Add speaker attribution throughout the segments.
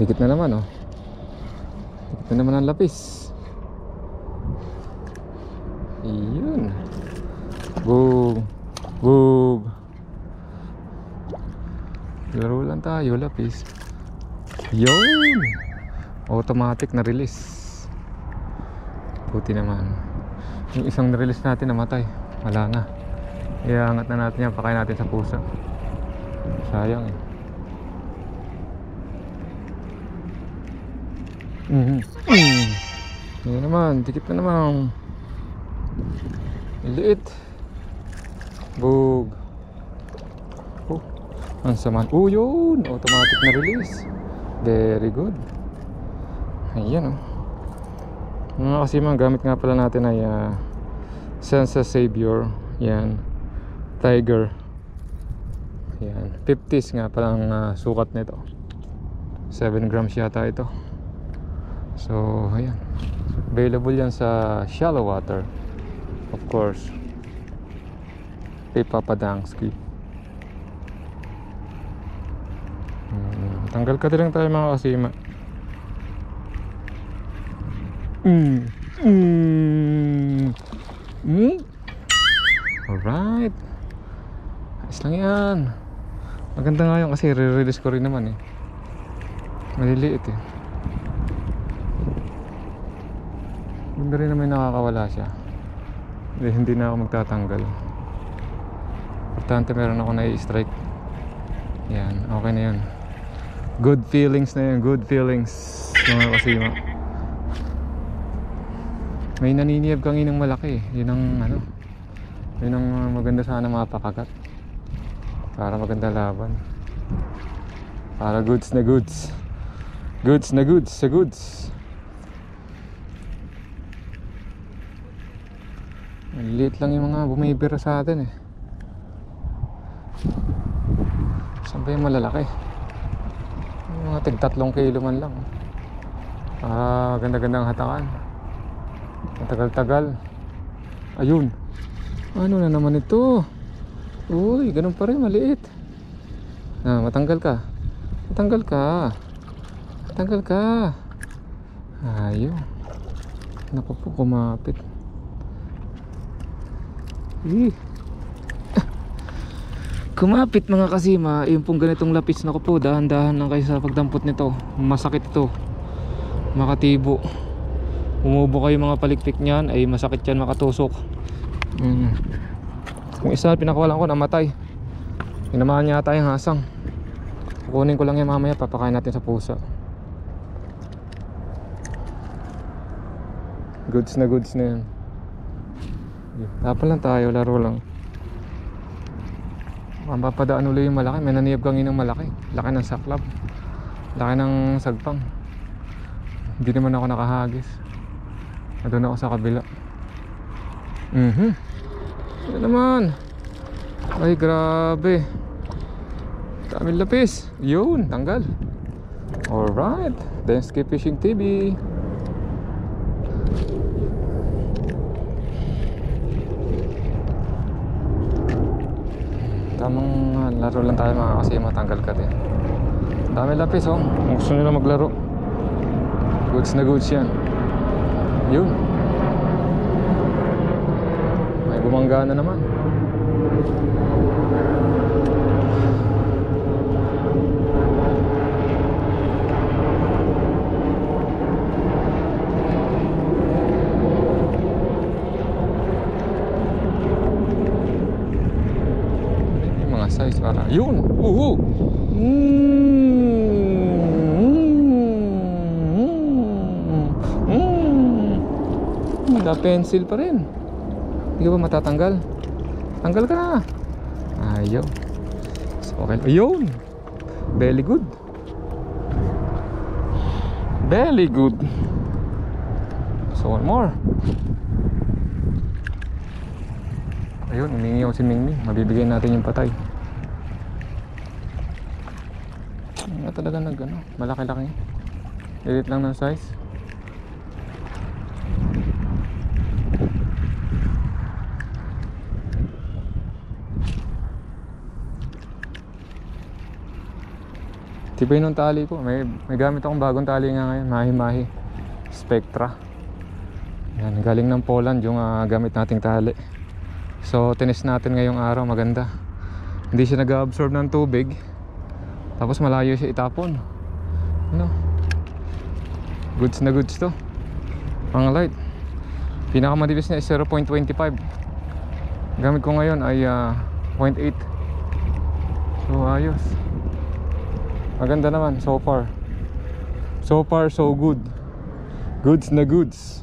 Speaker 1: Dikit na naman oh. Dikit na naman ang lapis. Iyon. Boom. Boom. Laro lang tayo, lapis. Yun. Automatic na release. Buti naman. Yung isang na-release natin namatay. Wala na. Iangat na natin yan. Pakain natin sa pusa. Sayang eh. Yan naman. Dikit na naman. Liit. Bug. Oh, ang saman. Oh, yun. Automatic na release. Very good. Ayan oh. Mga kasimang, gamit nga pala natin ay Sensa Savior. Yan. Tiger. Yan. 50s nga palang sukat nito. 7 grams yata ito. So, ayan. Available yan sa shallow water. Of course. Kay Papa Dangsky. Tanggal ka din tayo mga kasima. Alright. Ayos lang yan. Maganda nga yun kasi re-release ko rin naman eh. Maliliit eh. Ganda rin naman nakakawala siya. Hindi na ako magtatanggal. Importante meron ako na-i-strike. Yan, okay na yun. Good feelings na yun. Good feelings mga kasima. May naniniyab kang inang malaki. Yun ang ano, yun ang maganda sana mapakagat. Para maganda laban. Para goods na goods. Goods na goods sa goods. Liit lang yung mga bumibira sa atin eh. Saan ba yung malalaki? Yung mga tig-3 kilo man lang. Ganda-gandang hatakan. Matagal-tagal. Ayun. Ano na naman ito? Uy, ganun pa rin, maliit. Matanggal ka. Matanggal ka. Matanggal ka. Ayun. Naku po, kumapit. Kumapit mga kasima. Yung pong ganitong lapis, naku po, dahan-dahan lang kayo sa pagdampot nito. Masakit ito. Makatibo. Umubo kayo mga palikpik niyan, ay masakit yan makatusok. Yung isa pinakawalan ko, namatay. Pinamahan niya ata yung hasang. Kukunin ko lang yan mamaya, papakain natin sa pusa. Goods na yan. Dapat lang tayo, laro lang. Mapapadaan ulit yung malaki. May naniyab kang inang malaki. Laki ng saklab. Laki ng sagpang. Hindi naman ako nakahagis. Doon ako sa kabila. Yan naman. Ay grabe. Daming lapis. Yun, tanggal. Alright, Dansky Fishing TV. Tamang laro lang tayo mga kasi matanggal ka din. Dami lapis oh. Kung gusto nila maglaro, goods na goods yan. Yun. May bumangga na naman. Size para yun. Da pencil pa rin. Hindi ka ba matatanggal? Tanggal ka na. Ayaw. So, okay. Ayun. Very good. Very good. So one more. Ayun, humingi ako si Mingming. Mabibigay natin yung patay. Talaga malaki-laki. Lilit lang ng size. Tibay nung tali ko. May gamit akong bagong tali nga ngayon. Mahi-mahi Spectra. Yan, galing ng Poland yung gamit nating tali. So tinis natin ngayong araw. Maganda. Hindi siya nag-absorb ng tubig. Tapos malayo siya itapon. Ano? Goods na goods to. Ang light. Pinakamanipis niya is 0.25. Gamit ko ngayon ay 0.8. So ayos. Maganda naman so far. So far so good. Goods na goods.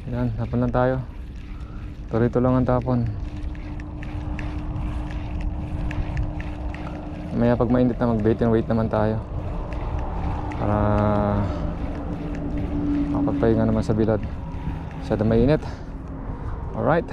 Speaker 1: Yan, tapon lang tayo. Torito lang ang tapon. Maya pag mainit na mag-bait and wait naman tayo. Para makapagpahinga naman sa bilad. Masyadong mainit. Alright.